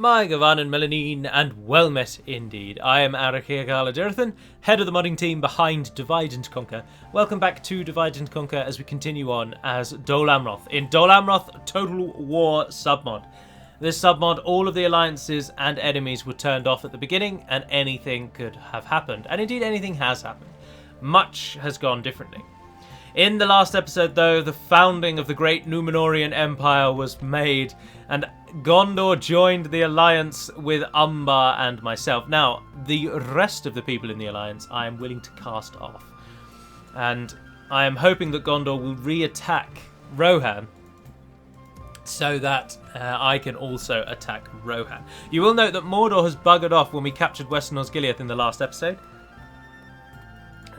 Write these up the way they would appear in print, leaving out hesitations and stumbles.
My Gavan and Melanine, and well met indeed. I am Arakia head of the modding team behind Divide and Conquer. Welcome back to Divide and Conquer as we continue on as Dol Amroth in Dol Amroth Total War Submod. This submod, all of the alliances and enemies were turned off at the beginning, and anything could have happened. And indeed, anything has happened. Much has gone differently. In the last episode, though, the founding of the great Númenórean Empire was made, and Gondor joined the alliance with Umbar and myself. Now, the rest of the people in the alliance I am willing to cast off. And I am hoping that Gondor will re-attack Rohan, so that I can also attack Rohan. You will note that Mordor has buggered off when we captured Western Osgiliath in the last episode,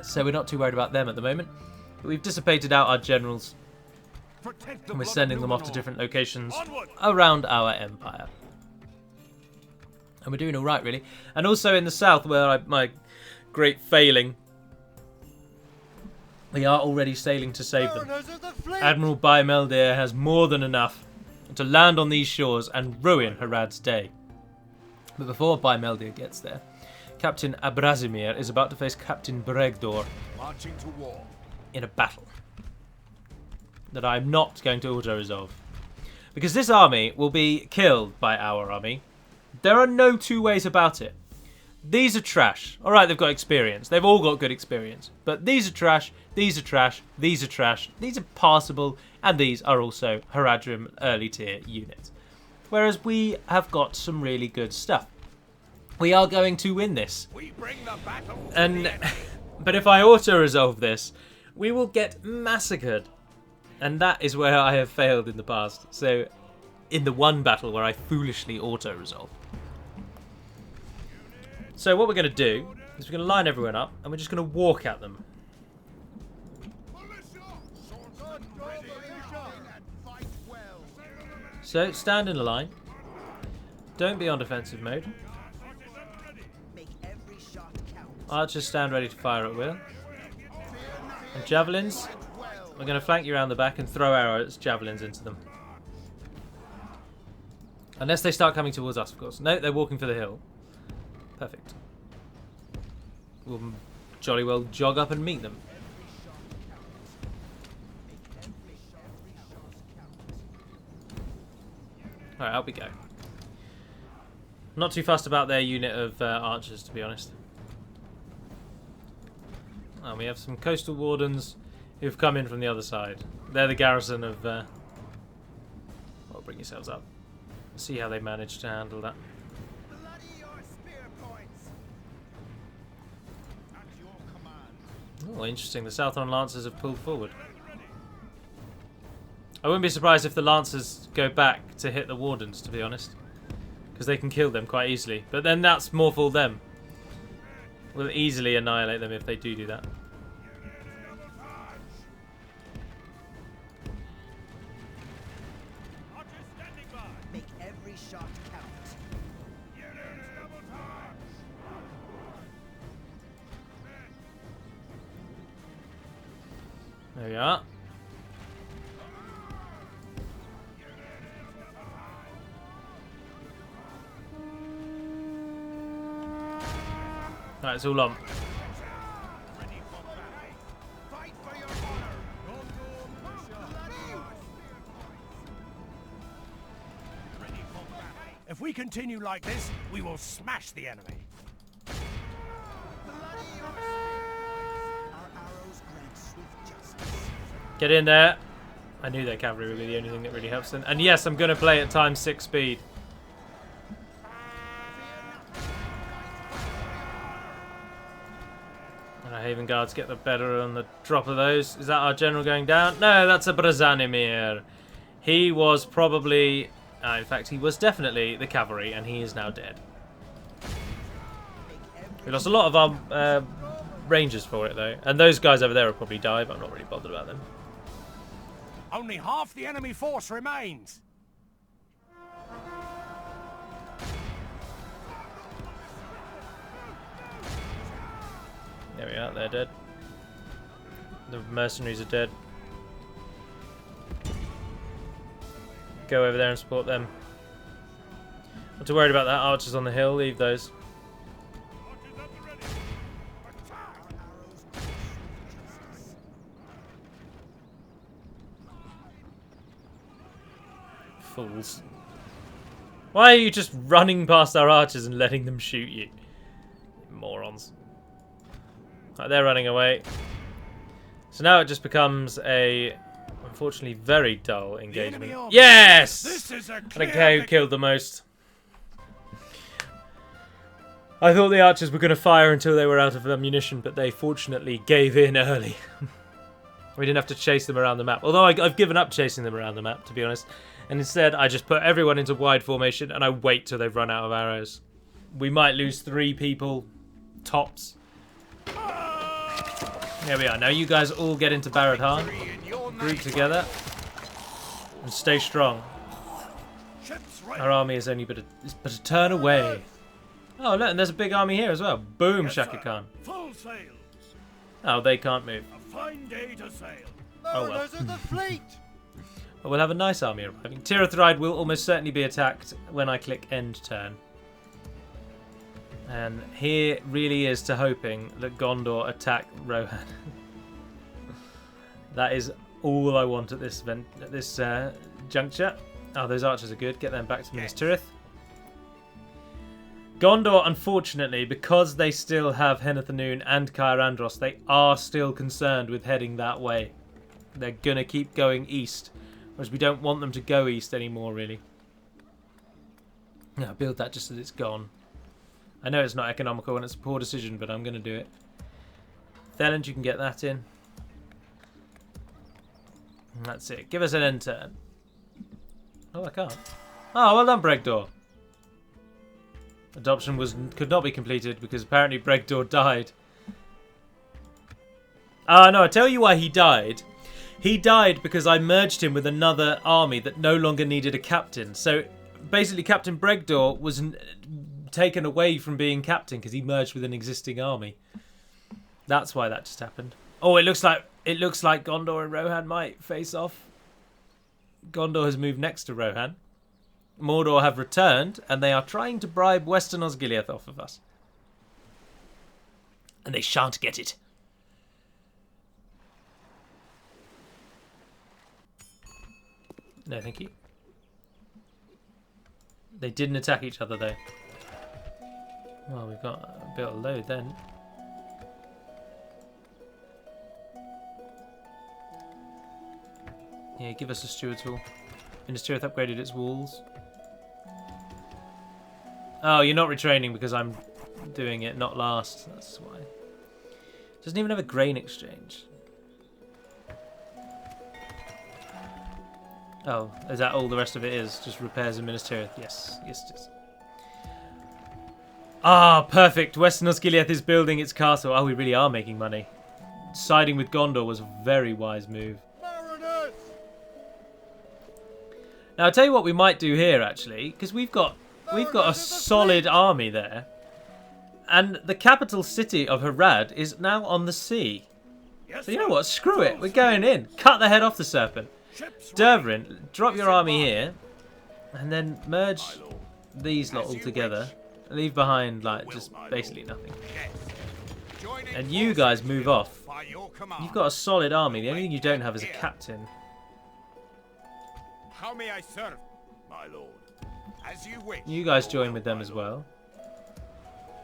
so we're not too worried about them at the moment. But we've dissipated out our generals, and we're sending them off to different locations around our empire. And we're doing alright, really. And also in the south, where my great failing, we are already sailing to save them. Admiral Baimeldir has more than enough to land on these shores and ruin Harad's day. But before Baimeldir gets there, Captain Abrazimir is about to face Captain Bregdor marching to war in a battle that I'm not going to auto-resolve. Because this army will be killed by our army. There are no two ways about it. These are trash. Alright, they've got experience. They've all got good experience. But these are trash, these are trash, these are trash, these are passable, and these are also Haradrim early tier units. Whereas we have got some really good stuff. We are going to win this. we bring the battle to And the end. but if I auto-resolve this, we will get massacred. And that is where I have failed in the past. So, in the one battle where I foolishly auto-resolve. So what we're going to do is we're going to line everyone up, and we're just going to walk at them. So, stand in a line. Don't be on defensive mode. Archers stand ready to fire at will. And javelins, we're going to flank you around the back and throw arrows, javelins into them. Unless they start coming towards us, of course. No, they're walking for the hill. Perfect. We'll jolly well jog up and meet them. Alright, out we go. Not too fussed about their unit of archers, to be honest. And we have some coastal wardens who've come in from the other side. They're the garrison of... Well, bring yourselves up. See how they manage to handle that. Oh, interesting. The Southron Lancers have pulled forward. I wouldn't be surprised if the Lancers go back to hit the Wardens, to be honest. Because they can kill them quite easily. But then that's more for them. We'll easily annihilate them if they do that. Make every shot count. There we are. Right, it's all on. If we continue like this, we will smash the enemy. Our arrows grant swift justice. Get in there. I knew their cavalry would be the only thing that really helps them. And yes, I'm going to play at times 6 speed. And our Haven Guards get the better on the drop of those. Is that our general going down? No, that's a Brazanimir. He was probably... in fact, he was definitely the cavalry, and he is now dead. We lost a lot of our rangers for it, though. And those guys over there will probably die, but I'm not really bothered about them. Only half the enemy force remains. There we are, they're dead. The mercenaries are dead. Go over there and support them. Not too worried about that. Archers on the hill. Leave those. Fools. Why are you just running past our archers and letting them shoot you? Morons. Right, they're running away. So now it just becomes a, unfortunately, very dull engagement. Yes! This is a And a guy who killed the most. I thought the archers were going to fire until they were out of ammunition, but they fortunately gave in early. We didn't have to chase them around the map. Although I've given up chasing them around the map, to be honest. And instead, I just put everyone into wide formation and I wait till they've run out of arrows. We might lose 3 people, tops. There we are. Now you guys all get into Barad Han. Group together. And stay strong. Our army is only but a turn away. Oh, look, and there's a big army here as well. Boom, Shaka Khan. Full sails. Oh, they can't move. A fine day to sail. Oh, well. Mariners of the fleet! But we'll have a nice army arriving. Tirith will almost certainly be attacked when I click end turn. And here really is to hoping that Gondor attack Rohan. That is all I want at this event, at this juncture. Oh, those archers are good. Get them back to Minas Tirith. Gondor, unfortunately, because they still have Henethanoon and Caer Andros, they are still concerned with heading that way. They're going to keep going east, whereas we don't want them to go east anymore, really. No, build that just as it's gone. I know it's not economical and it's a poor decision, but I'm going to do it. Theland, you can get that in. And that's it. Give us an end turn. Oh, I can't. Oh, well done, Bregdor. Adoption could not be completed because apparently Bregdor died. No, I tell you why he died. He died because I merged him with another army that no longer needed a captain. So basically Captain Bregdor was taken away from being captain because he merged with an existing army. That's why that just happened. Oh, it looks like Gondor and Rohan might face off. Gondor has moved next to Rohan. Mordor have returned, and they are trying to bribe Western Osgiliath off of us. And they shan't get it. No, thank you. They didn't attack each other, though. Well, we've got a bit of load then. Yeah, give us a steward's hall. Minas Tirith upgraded its walls. Oh, you're not retraining because I'm doing it, not last. That's why. Doesn't even have a grain exchange. Oh, is that all the rest of it is? Just repairs in Minas Tirith? Yes, yes it is. Ah, perfect. Western Osgiliath is building its castle. Oh, we really are making money. Siding with Gondor was a very wise move. Mariners! Now, I'll tell you what we might do here, actually, because we've got a solid army there. And the capital city of Harad is now on the sea. Yes, So you know what? Screw it. We're going in. Cut the head off the serpent. Dervrin, drop your army here. And then merge these lot all together. Leave behind, like, just basically nothing. And you guys move off. You've got a solid army. The only thing you don't have is a captain. How may I serve, my lord? As you wish. You guys join with them as well.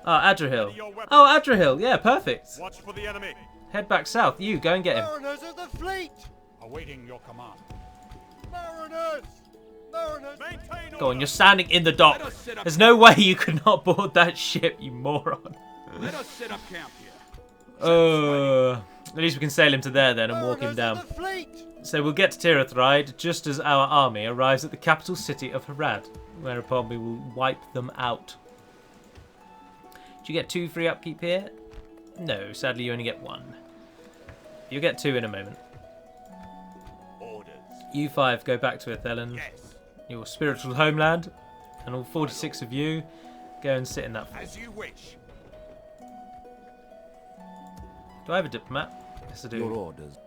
Ah, Adrahil. Oh, Adrahil. Yeah, perfect. Watch for the enemy. Head back south. You, go and get him. Mariners of the fleet! Awaiting your command. Mariners! Mariners! Maintain Go on, you're standing in the dock. There's no way you could not board that ship, you moron. Let us set up camp here. At least we can sail him to there then and walk him down. Mariners of the fleet! So we'll get to Tirith just as our army arrives at the capital city of Harad, whereupon we will wipe them out. Do you get 2 free upkeep here? No, sadly you only get 1. You'll get 2 in a moment. Orders. You 5 go back to Athelan, Yes. your spiritual homeland, and all 46 of you go and sit in that fort. As you wish. Do I have a diplomat? Yes, I do. Your orders.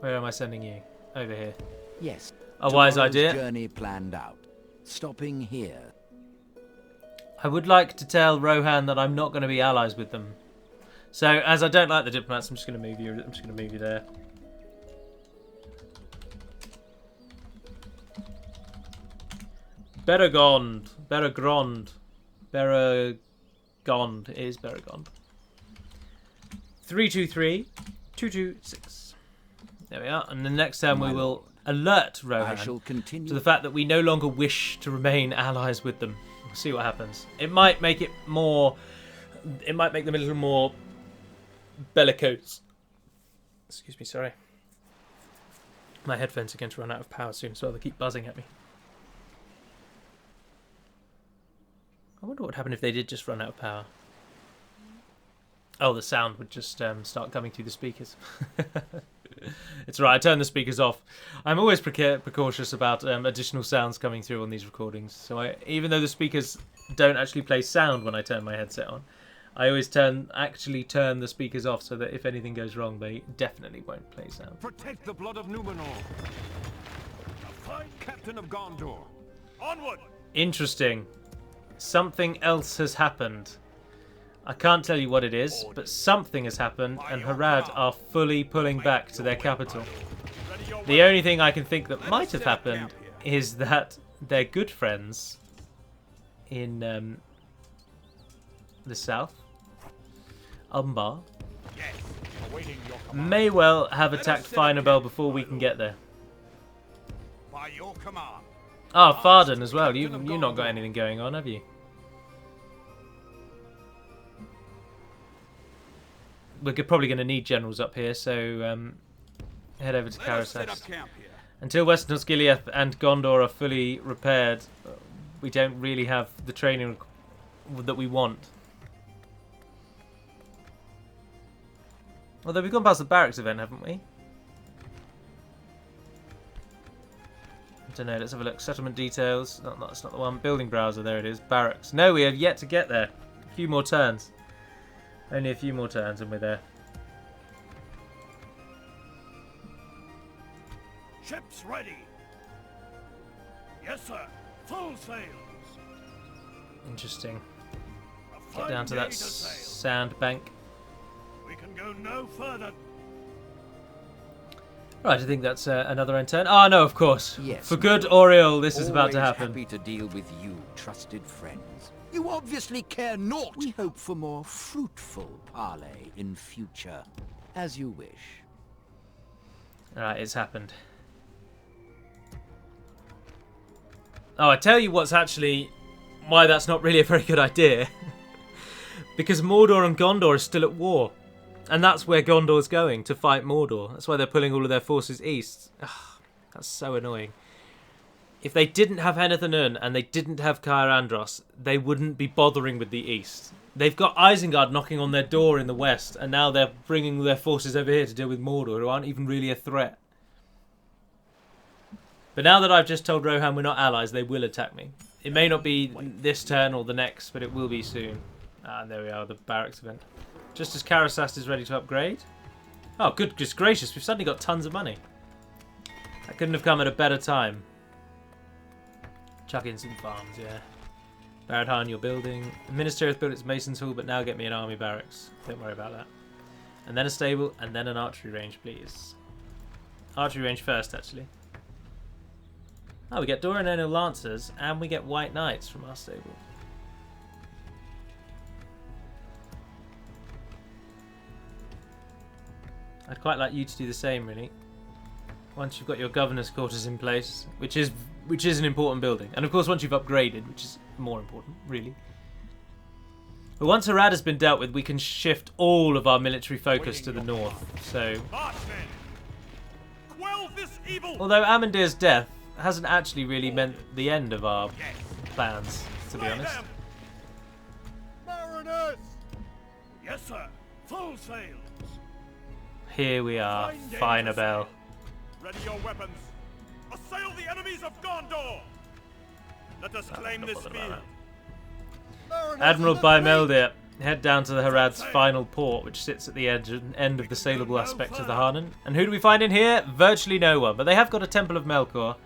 Where am I sending you? Over here. Yes. A wise Tomorrow's idea. Journey planned out. Stopping here. I would like to tell Rohan that I'm not going to be allies with them. So, as I don't like the diplomats, I'm just going to move you. I'm just going to move you there. Beragond. Beragond. Beragond. It is Beragond. 323 226. There we are. And the next turn we will alert Rohan to the fact that we no longer wish to remain allies with them. We'll see what happens. It might make it more... It might make them a little more bellicose. Excuse me, sorry. My headphones are going to run out of power soon, so they keep buzzing at me. I wonder what would happen if they did just run out of power. Oh, the sound would just start coming through the speakers. It's right, I turn the speakers off. I'm always precautious about additional sounds coming through on these recordings. So even though the speakers don't actually play sound when I turn my headset on, I always actually turn the speakers off so that if anything goes wrong, they definitely won't play sound. Protect the blood of Numenor. A fine captain of Gondor. Onward! Interesting. Something else has happened. I can't tell you what it is, but something has happened, and Harad are fully pulling back to their capital. The only thing I can think that might have happened is that their good friends in the south, Umbar, may well have attacked Finabel before we can get there. By your command. Ah, Farden as well. You've not got anything going on, have you? We're probably going to need generals up here, so head over to Karasas. Until Western Osgiliath and Gondor are fully repaired, we don't really have the training that we want. Although we've gone past the barracks event, haven't we? I don't know, let's have a look. Settlement details. No, that's not the one. Building browser, there it is. Barracks. No, we have yet to get there. A few more turns. Only a few more turns and we're there. Ships ready. Yes, sir. Full sails. Interesting. A Get fine down to day that sail. sand bank. We can go no further. Right, I think that's another end turn. Oh, no, of course. Yes, For good or ill, this is about to Always happen. happy to deal with you, trusted friends. You obviously care naught. We hope for more fruitful parley in future, as you wish. Alright, it's happened. Oh, I tell you what's actually... why that's not really a very good idea. Because Mordor and Gondor are still at war. And that's where Gondor's going, to fight Mordor. That's why they're pulling all of their forces east. Ugh, that's so annoying. If they didn't have Heneth and they didn't have Caer Andros, they wouldn't be bothering with the east. They've got Isengard knocking on their door in the west, and now they're bringing their forces over here to deal with Mordor, who aren't even really a threat. But now that I've just told Rohan we're not allies, they will attack me. It may not be this turn or the next, but it will be soon. Ah, and there we are, the barracks event. Just as Karasast is ready to upgrade. Oh, goodness gracious, we've suddenly got tons of money. That couldn't have come at a better time. Chuck in some farms, yeah. Baradhan, you're building. The Ministry has built its Mason's Hall, but now get me an army barracks. Don't worry about that. And then a stable, and then an archery range, please. Archery range first, actually. Oh, we get Doraneno Lancers, and we get White Knights from our stable. I'd quite like you to do the same, really. Once you've got your governor's quarters in place, which is an important building. And of course, once you've upgraded, which is more important, really. But once Harad has been dealt with, we can shift all of our military focus to the north. So, Quell this evil. although Amandir's death hasn't actually really meant the end of our plans, to be honest. Mariners! Yes, sir. Full sails. Here we are, Finabel. Ready your weapons. Assail the enemies of Gondor. Let us claim this field. Admiral Baimeldir, head down to the Harad's final port, which sits at the end of the saleable aspect of the Harnan. And who do we find in here? Virtually no one, but they have got a Temple of Melkor.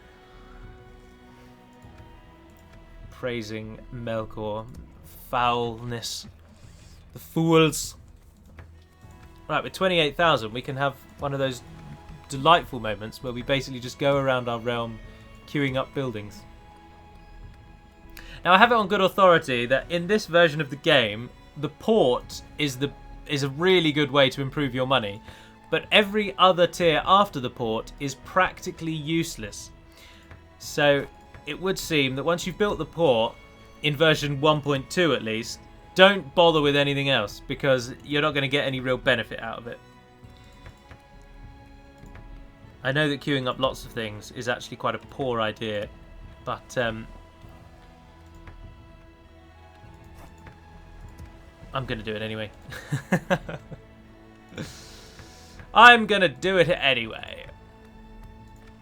Praising Melkor. foulness. The fools. Right, with 28,000, we can have one of those delightful moments where we basically just go around our realm queuing up buildings. Now, I have it on good authority that in this version of the game, the port is a really good way to improve your money, but every other tier after the port is practically useless. So it would seem that once you've built the port, in version 1.2 at least, don't bother with anything else because you're not going to get any real benefit out of it. I know that queuing up lots of things is actually quite a poor idea, but I'm going to do it anyway. I'm going to do it anyway.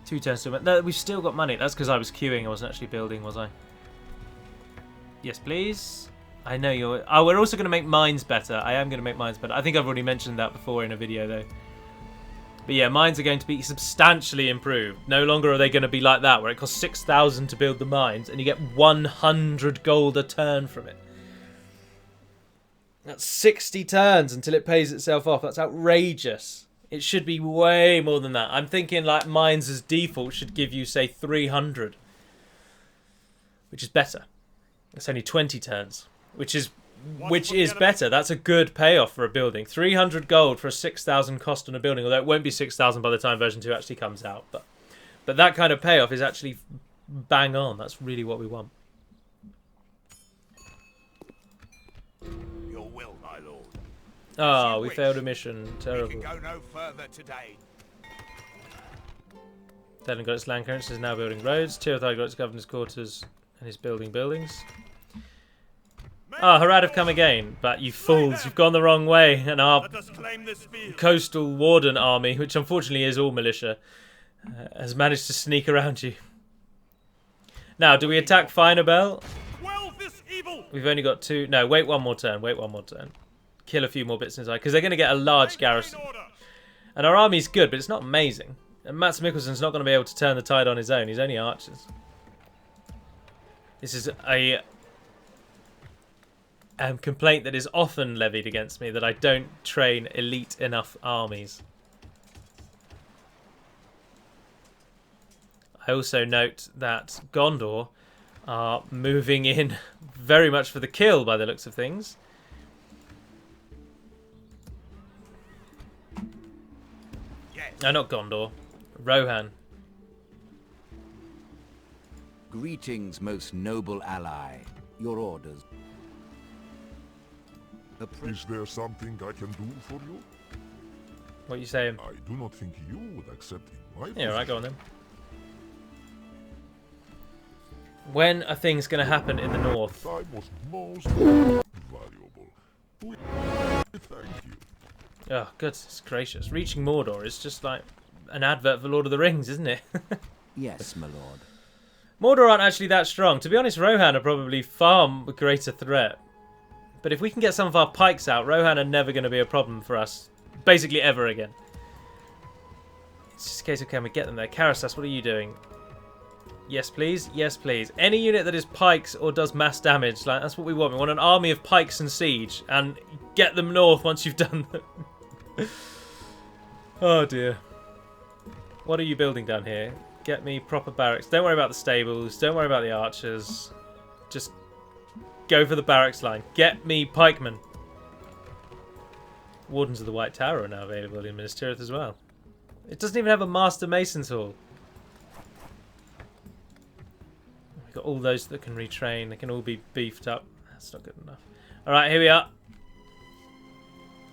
2 turns to... No, we've still got money. That's because I was queuing. I wasn't actually building, was I? Yes, please. I know you're... Oh, we're also going to make mines better. I am going to make mines better. I think I've already mentioned that before in a video, though. But yeah, mines are going to be substantially improved. No longer are they going to be like that, where it costs 6,000 to build the mines, and you get 100 gold a turn from it. That's 60 turns until it pays itself off. That's outrageous. It should be way more than that. I'm thinking like mines as default should give you, say, 300. Which is better. It's only 20 turns. Which is better. That's a good payoff for a building. 300 gold for a 6,000 cost on a building. Although it won't be 6,000 by the time version 2 actually comes out. But that kind of payoff is actually bang on. That's really what we want. Oh, we failed a mission. Terrible. We can go no further today. Devlin got its land clearance, is now building roads. Tirathai got its governor's quarters and is building buildings. Ah, Harad have come again. But you fools, you've gone the wrong way. And our coastal warden army, which unfortunately is all militia, has managed to sneak around you. Now, do we attack Finabel? We've only got 2. No, wait one more turn. Wait one more turn. Kill a few more bits inside, because they're going to get a large garrison. And our army's good, but it's not amazing. And Mats Mikkelsen's not going to be able to turn the tide on his own. He's only archers. This is a complaint that is often levied against me, that I don't train elite enough armies. I also note that Gondor are moving in very much for the kill by the looks of things. No, not Gondor. Rohan. Greetings, most noble ally. Your orders. Is there something I can do for you? What are you saying? I do not think you would accept my Yeah, right, go on then. When are things going to happen in the north? I was most valuable. Thank you. Oh, goodness gracious. Reaching Mordor is just like an advert for Lord of the Rings, isn't it? Yes, my lord. Mordor aren't actually that strong. To be honest, Rohan are probably far greater threat. But if we can get some of our pikes out, Rohan are never going to be a problem for us. Basically ever again. It's just a case of can we get them there. Karasas, what are you doing? Yes, please. Yes, please. Any unit that is pikes or does mass damage, like that's what we want. We want an army of pikes and siege. And get them north once you've done them. Oh, dear. What are you building down here? Get me proper barracks. Don't worry about the stables. Don't worry about the archers. Just go for the barracks line. Get me pikemen. Wardens of the White Tower are now available in Minas Tirith as well. It doesn't even have a Master Mason's Hall. We've got all those that can retrain. They can all be beefed up. That's not good enough. Alright, here we are.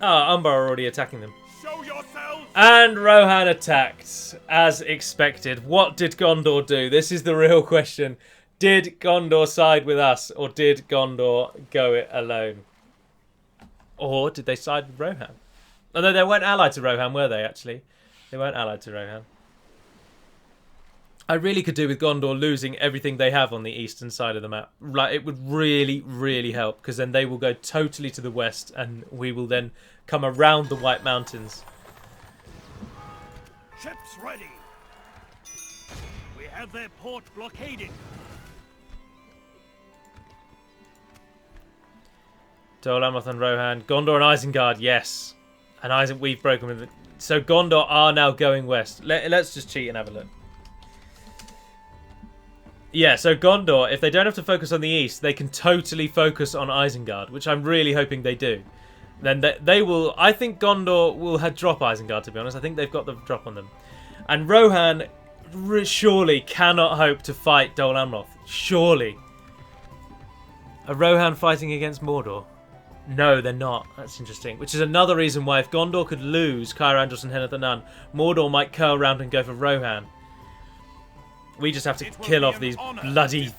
Ah, Umbar are already attacking them. Show yourselves! And Rohan attacked, as expected. What did Gondor do? This is the real question. Did Gondor side with us, or did Gondor go it alone? Or did they side with Rohan? Although they weren't allied to Rohan, were they, actually? They weren't allied to Rohan. I really could do with Gondor losing everything they have on the eastern side of the map. Like, it would really, really help, because then they will go totally to the west, and we will then come around the White Mountains. Ships ready. We have their port blockaded. Dol Amroth and Rohan. Gondor and Isengard, yes. And we've broken with it. So Gondor are now going west. Let's just cheat and have a look. Yeah, so Gondor, if they don't have to focus on the east, they can totally focus on Isengard, which I'm really hoping they do. Then they will... I think Gondor will drop Isengard, to be honest. I think they've got the drop on them. And Rohan surely cannot hope to fight Dol Amroth. Surely. Are Rohan fighting against Mordor? No, they're not. That's interesting. Which is another reason why if Gondor could lose Caer Andros and Heneth Anan, Mordor might curl round and go for Rohan. We just have to kill off these bloody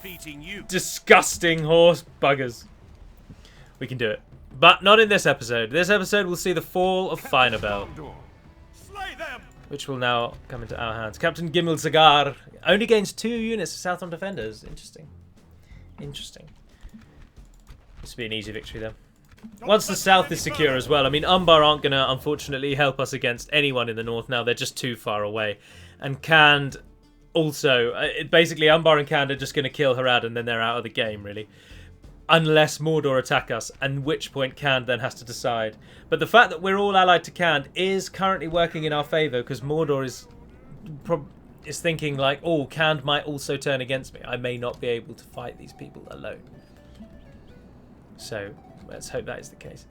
disgusting horse buggers. We can do it. But not in this episode. This episode will see the fall of Finabel, which will now come into our hands. Captain Gimel Zagar only gains 2 units of Southron defenders. Interesting. Interesting. This will be an easy victory then. Once the south is secure as well. I mean, Umbar aren't going to, unfortunately, help us against anyone in the north now. They're just too far away. And Khand also, basically Umbar and Khand are just going to kill Harad and then they're out of the game, really. Unless Mordor attack us, and which point Khand then has to decide. But the fact that we're all allied to Khand is currently working in our favour, because Mordor is thinking like, oh, Khand might also turn against me. I may not be able to fight these people alone. So let's hope that is the case.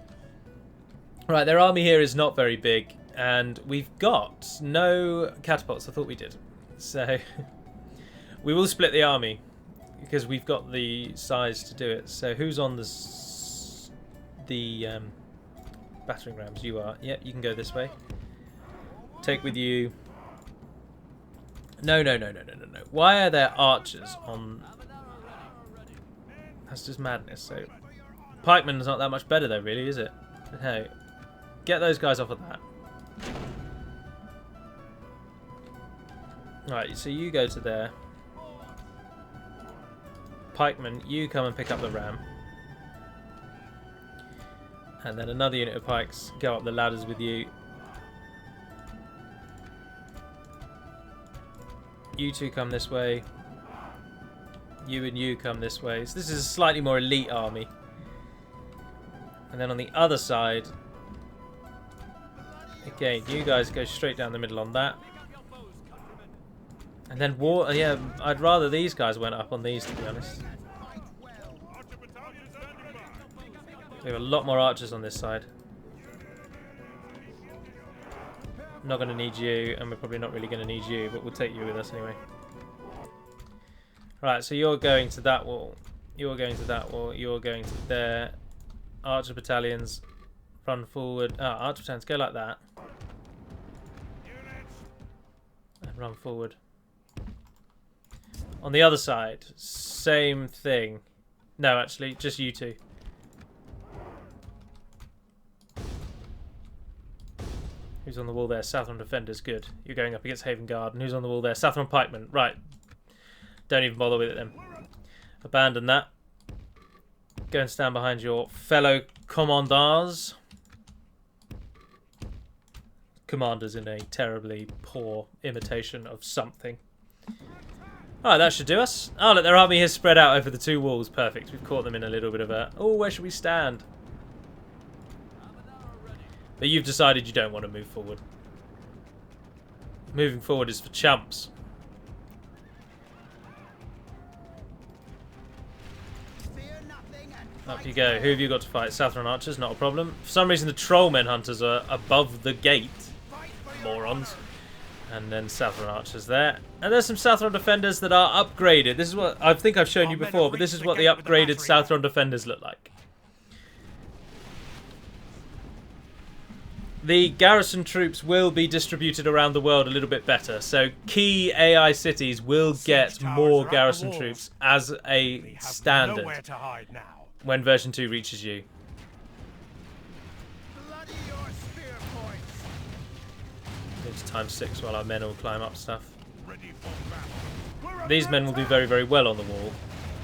Right, their army here is not very big, and we've got no catapults. I thought we did. So we will split the army, because we've got the size to do it. So who's on the battering rams? You are. Yep, you can go this way. Take with you... No. Why are there archers on... That's just madness. So pikeman's not that much better though, really, is it? No. Get those guys off of that. Right, so you go to there. Pikemen, you come and pick up the ram. And then another unit of pikes go up the ladders with you. You two come this way. You and you come this way. So this is a slightly more elite army. And then on the other side, again, you guys go straight down the middle on that. And then yeah, I'd rather these guys went up on these, to be honest. We have a lot more archers on this side. I'm not going to need you, and we're probably not really going to need you, but we'll take you with us anyway. Right, so you're going to that wall. You're going to that wall. You're going to there. Archer battalions, run forward. Archer battalions, go like that. And run forward. On the other side, same thing. No, actually, just you two. Who's on the wall there? Southron defenders, good. You're going up against Haven Guard. And who's on the wall there? Southron pikemen. Right. Don't even bother with it then. Abandon that. Go and stand behind your fellow commanders. Commanders in a terribly poor imitation of something. Alright, that should do us. Oh, look, their army has spread out over the 2 walls. Perfect. We've caught them in a little bit of a... Oh, where should we stand? But you've decided you don't want to move forward. Moving forward is for chumps. Up you go. Who have you got to fight? Southron archers, not a problem. For some reason the trollmen hunters are above the gate. Morons. And then Southron archers there. And there's some Southron defenders that are upgraded. This is what I think I've shown you before, but this is what the upgraded Southron defenders look like. The garrison troops will be distributed around the world a little bit better. So key AI cities will get more garrison troops as a standard when version 2 reaches you. It's ×6 while our men all climb up stuff. These men will do very, very well on the wall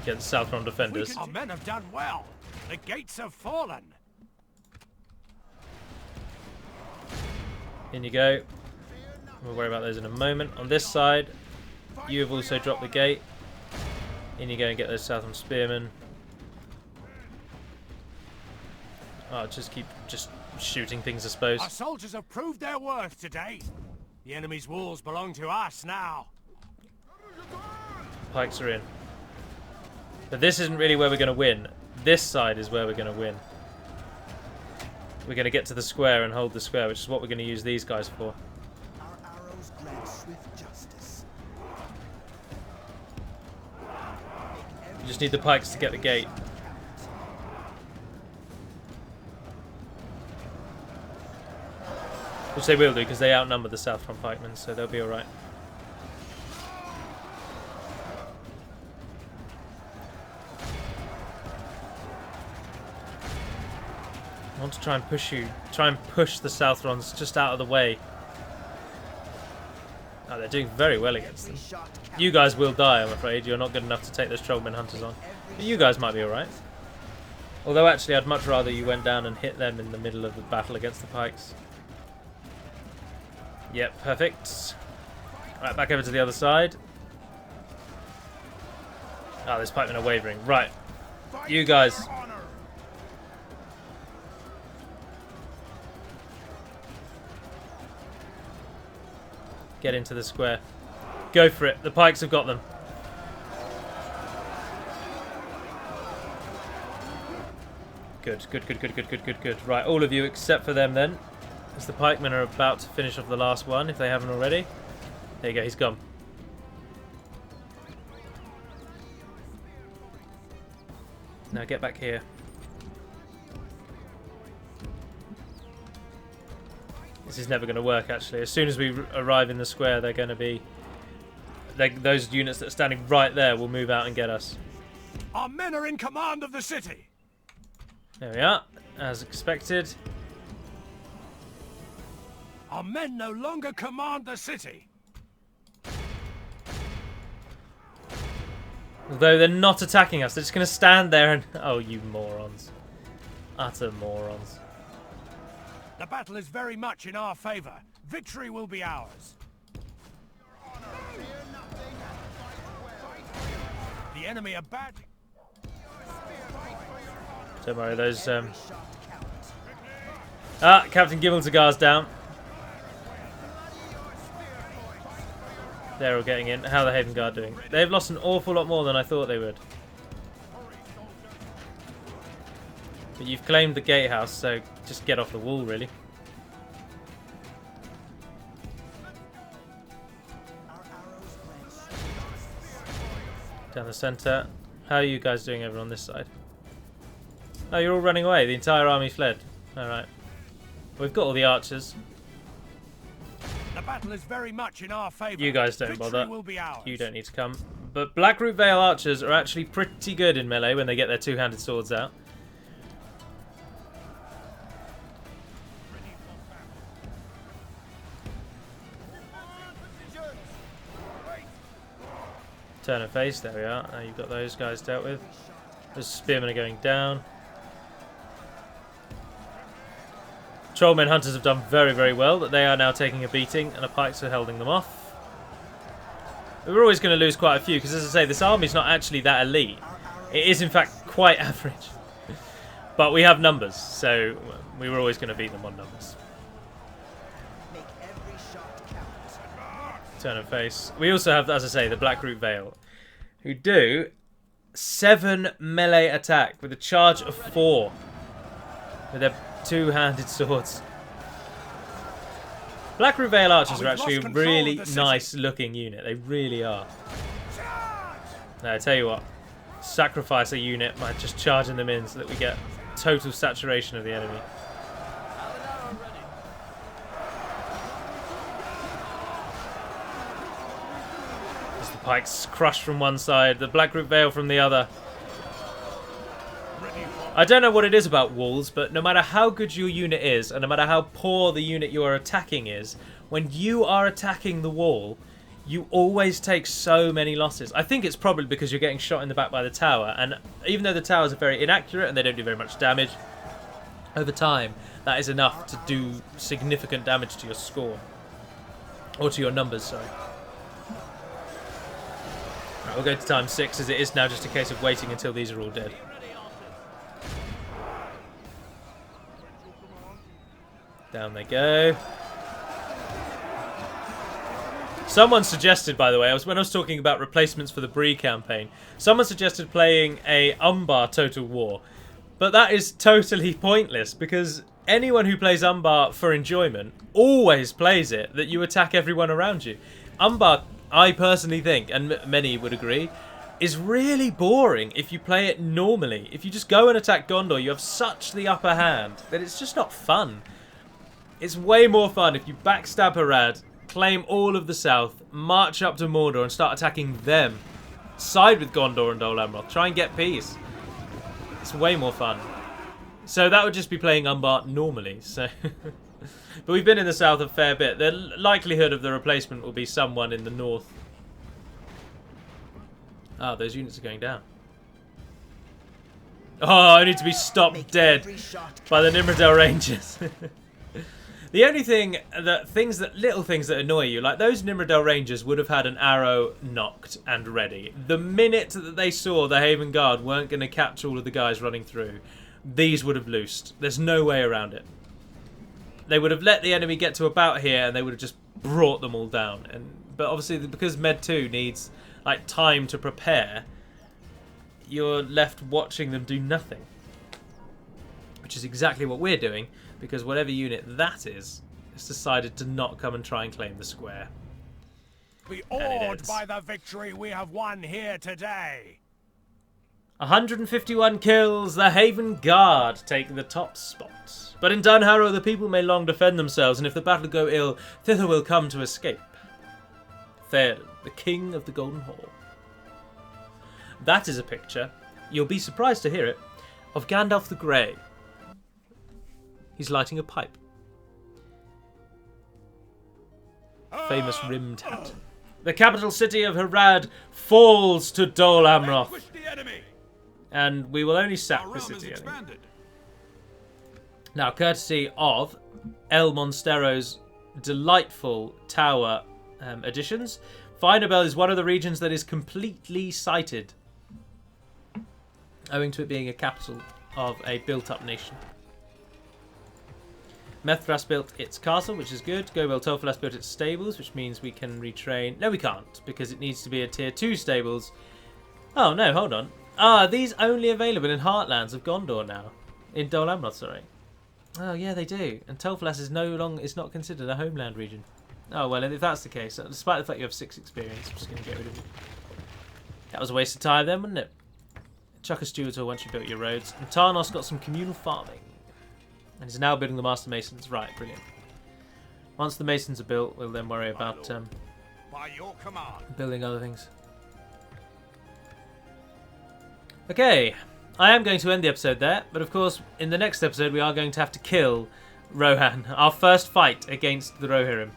against Southron defenders. Our men have done well. The gates have fallen. In you go. We'll worry about those in a moment. On this side, you have also dropped the gate. In you go and get those Southron spearmen. I'll just keep shooting things, I suppose. Our soldiers have proved their worth today. The enemy's walls belong to us now. Pikes are in. But this isn't really where we're going to win. This side is where we're going to win. We're going to get to the square and hold the square, which is what we're going to use these guys for. Our arrows grant swift justice. We just need the pikes to get the gate. Which they will do, because they outnumber the South Front pikemen, so they'll be alright. I want to try and push you. Try and push the Southrons just out of the way. Oh, they're doing very well against them. You guys will die, I'm afraid. You're not good enough to take those Trollmen Hunters on. But you guys might be alright. Although, actually, I'd much rather you went down and hit them in the middle of the battle against the pikes. Yep, perfect. Right, back over to the other side. Ah, those pikemen are wavering. Right. You guys. Get into the square. Go for it. The pikes have got them. Good, good, good, good, good, good, good, good. Right, all of you except for them then. As the pikemen are about to finish off the last one, if they haven't already. There you go, he's gone. Now get back here. This is never going to work, actually. As soon as we arrive in the square, they're going to be... those units that are standing right there will move out and get us. Our men are in command of the city. There we are, as expected. Our men no longer command the city. Although they're not attacking us, they're just going to stand there and... Oh, you morons. Utter morons. The battle is very much in our favor. Victory will be ours. The enemy are bad. Don't worry, those... Ah, Captain Gimeltagar's down. They're all getting in. How are the Haven Guard doing? They've lost an awful lot more than I thought they would. But you've claimed the gatehouse, so just get off the wall, really. Down the centre. How are you guys doing over on this side? Oh, you're all running away. The entire army fled. Alright. We've got all the archers. The battle is very much in our favor. You guys don't Victory bother. will be ours. You don't need to come. But Blackroot Vale archers are actually pretty good in melee when they get their two-handed swords out. Turn and face, there we are. Now you've got those guys dealt with. Those spearmen are going down. Trollmen Hunters have done very, very well, but they are now taking a beating, and the pikes are holding them off. We're always going to lose quite a few, because as I say, this army's not actually that elite. It is, in fact, quite average. But we have numbers, so we were always going to beat them on numbers. Turn and face. We also have, as I say, the Blackroot Vale, who do 7 melee attack with a charge of 4 with their two-handed swords. Blackroot Vale archers are actually a really nice-looking unit. They really are. Now, I tell you what, sacrifice a unit by just charging them in so that we get total saturation of the enemy. As the pikes crush from one side, the Blackroot Vale from the other. I don't know what it is about walls, but no matter how good your unit is, and no matter how poor the unit you are attacking is, when you are attacking the wall, you always take so many losses. I think it's probably because you're getting shot in the back by the tower, and even though the towers are very inaccurate and they don't do very much damage, over time, that is enough to do significant damage to your score. Or to your numbers, sorry. Right, we'll go to time 6, as it is now just a case of waiting until these are all dead. Down they go. Someone suggested, by the way, when I was talking about replacements for the Bree campaign, someone suggested playing a Umbar Total War. But that is totally pointless, because anyone who plays Umbar for enjoyment always plays it that you attack everyone around you. Umbar, I personally think, and many would agree, is really boring if you play it normally. If you just go and attack Gondor, you have such the upper hand that it's just not fun. It's way more fun if you backstab Harad, claim all of the south, march up to Mordor and start attacking them. Side with Gondor and Dol Amroth. Try and get peace. It's way more fun. So that would just be playing Umbar normally. So, but we've been in the south a fair bit. The likelihood of the replacement will be someone in the north. Ah, those units are going down. Oh, I need to be stopped dead by the Nimrodel Rangers. The only thing little things that annoy you, like those Nimrodel Rangers would have had an arrow knocked and ready. The minute that they saw the Haven Guard weren't going to catch all of the guys running through, these would have loosed. There's no way around it. They would have let the enemy get to about here and they would have just brought them all down. But obviously, because Med 2 needs like time to prepare, you're left watching them do nothing. Which is exactly what we're doing, because whatever unit that is, has decided to not come and try and claim the square. Be awed by the victory we have won here today. 151 kills, the Haven Guard take the top spot. But in Dunharrow the people may long defend themselves, and if the battle go ill, thither will come to escape Theoden, the king of the Golden Hall. That is a picture, you'll be surprised to hear it, of Gandalf the Grey. He's lighting a pipe. Famous rimmed hat. The capital city of Harad falls to Dol Amroth. And we will only sack the city. Now, courtesy of El Monstero's delightful tower additions, Finabel is one of the regions that is completely sighted, owing to it being a capital of a built-up nation. Methras built its castle, which is good. Gobel Tofelas built its stables, which means we can retrain. No, we can't, because it needs to be a tier 2 stables. Oh, no, hold on. Ah, these only available in Heartlands of Gondor now. In Dol Amroth, sorry. Oh, yeah, they do. And Tofelas is is not considered a homeland region. Oh, well, if that's the case, despite the fact you have 6 experience, I'm just going to get rid of you. That was a waste of time then, wasn't it? Chuck a steward once you built your roads. And Tarnos got some communal farming. And he's now building the Master Masons. Right, brilliant. Once the Masons are built, we'll then worry about By your command. building other things. Okay, I am going to end the episode there, but of course, in the next episode, we are going to have to kill Rohan, our first fight against the Rohirrim.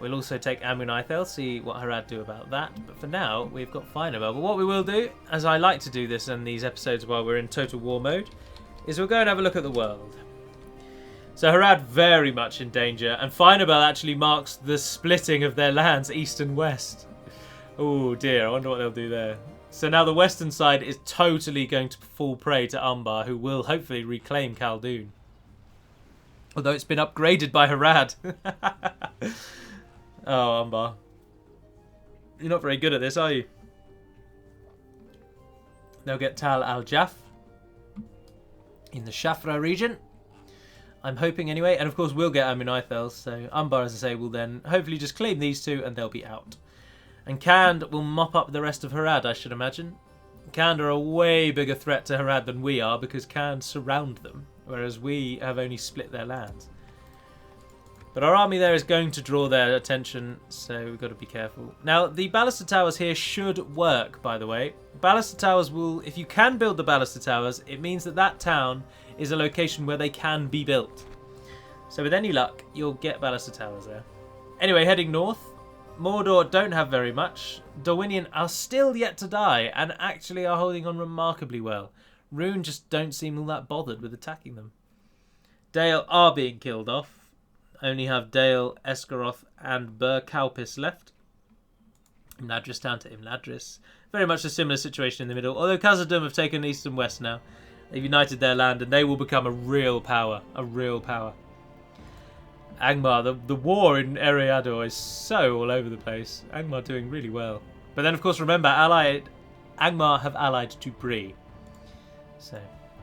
We'll also take Amun-Ithel, see what Harad do about that. But for now, we've got Finabel. But what we will do, as I like to do this in these episodes while we're in Total War mode, is we'll go and have a look at the world. So Harad very much in danger, and Finabel actually marks the splitting of their lands east and west. Oh dear, I wonder what they'll do there. So now the western side is totally going to fall prey to Umbar, who will hopefully reclaim Khaldun. Although it's been upgraded by Harad. Oh, Umbar. You're not very good at this, are you? They'll get Tal al-Jaf in the Shafra region. I'm hoping anyway. And of course we'll get Amun-Ithel. So Umbar, as I say, will then hopefully just claim these two and they'll be out. And Khand will mop up the rest of Harad, I should imagine. Khand are a way bigger threat to Harad than we are because Khand surround them, whereas we have only split their lands. But our army there is going to draw their attention, so we've got to be careful. Now, the Baluster Towers here should work, by the way. Baluster Towers will, if you can build the Baluster Towers, it means that that town is a location where they can be built. So with any luck, you'll get Baluster Towers there. Anyway, heading north. Mordor don't have very much. Dorwinion are still yet to die, and actually are holding on remarkably well. Rune just don't seem all that bothered with attacking them. Dale are being killed off. Only have Dale, Esgaroth and Ber-Kalpis left. Imladris down to Imladris. Very much a similar situation in the middle. Although Khazad-dûm have taken east and west now. They've united their land and they will become a real power. A real power. Angmar, the war in Eriador is so all over the place. Angmar doing really well. But then, of course, remember, Angmar have allied to Bree. So,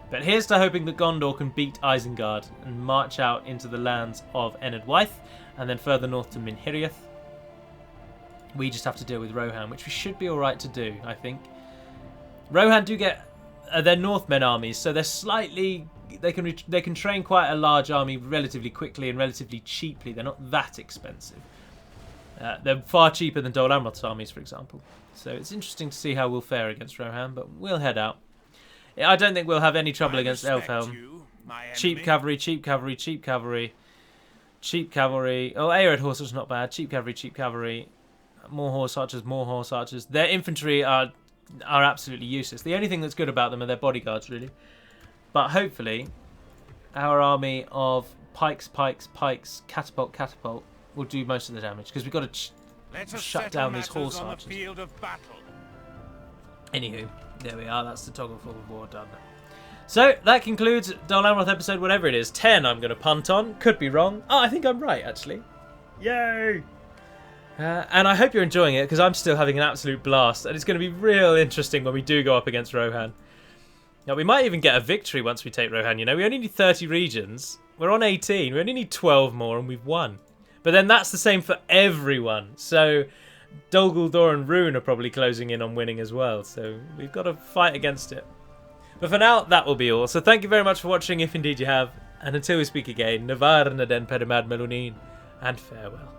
but here's to hoping that Gondor can beat Isengard and march out into the lands of Ened Wyth and then further north to Minhiriath. We just have to deal with Rohan, which we should be alright to do, I think. Rohan do get their Northmen armies, so they're slightly... They can train quite a large army relatively quickly and relatively cheaply. They're not that expensive. They're far cheaper than Dol Amroth's armies, for example. So it's interesting to see how we'll fare against Rohan, but we'll head out. I don't think we'll have any trouble against Elfhelm. Cheap cavalry, cheap cavalry, cheap cavalry. Cheap cavalry. Oh, Arid horses not bad. Cheap cavalry, cheap cavalry. More horse archers, more horse archers. Their infantry are absolutely useless. The only thing that's good about them are their bodyguards, really. But hopefully, our army of pikes, catapult will do most of the damage. Because we've got to shut down these horse archers. Anywho, there we are. That's the toggle for war done. So, that concludes Dol Amroth episode whatever it is. 10 I'm going to punt on. Could be wrong. Oh, I think I'm right, actually. Yay! And I hope you're enjoying it, because I'm still having an absolute blast. And it's going to be real interesting when we do go up against Rohan. Now, we might even get a victory once we take Rohan, you know. We only need 30 regions. We're on 18. We only need 12 more and we've won. But then that's the same for everyone. So Dol Guldur and Rune are probably closing in on winning as well. So we've got to fight against it. But for now, that will be all. So thank you very much for watching, if indeed you have. And until we speak again, Navar Naden Pedimad Melunin, and farewell.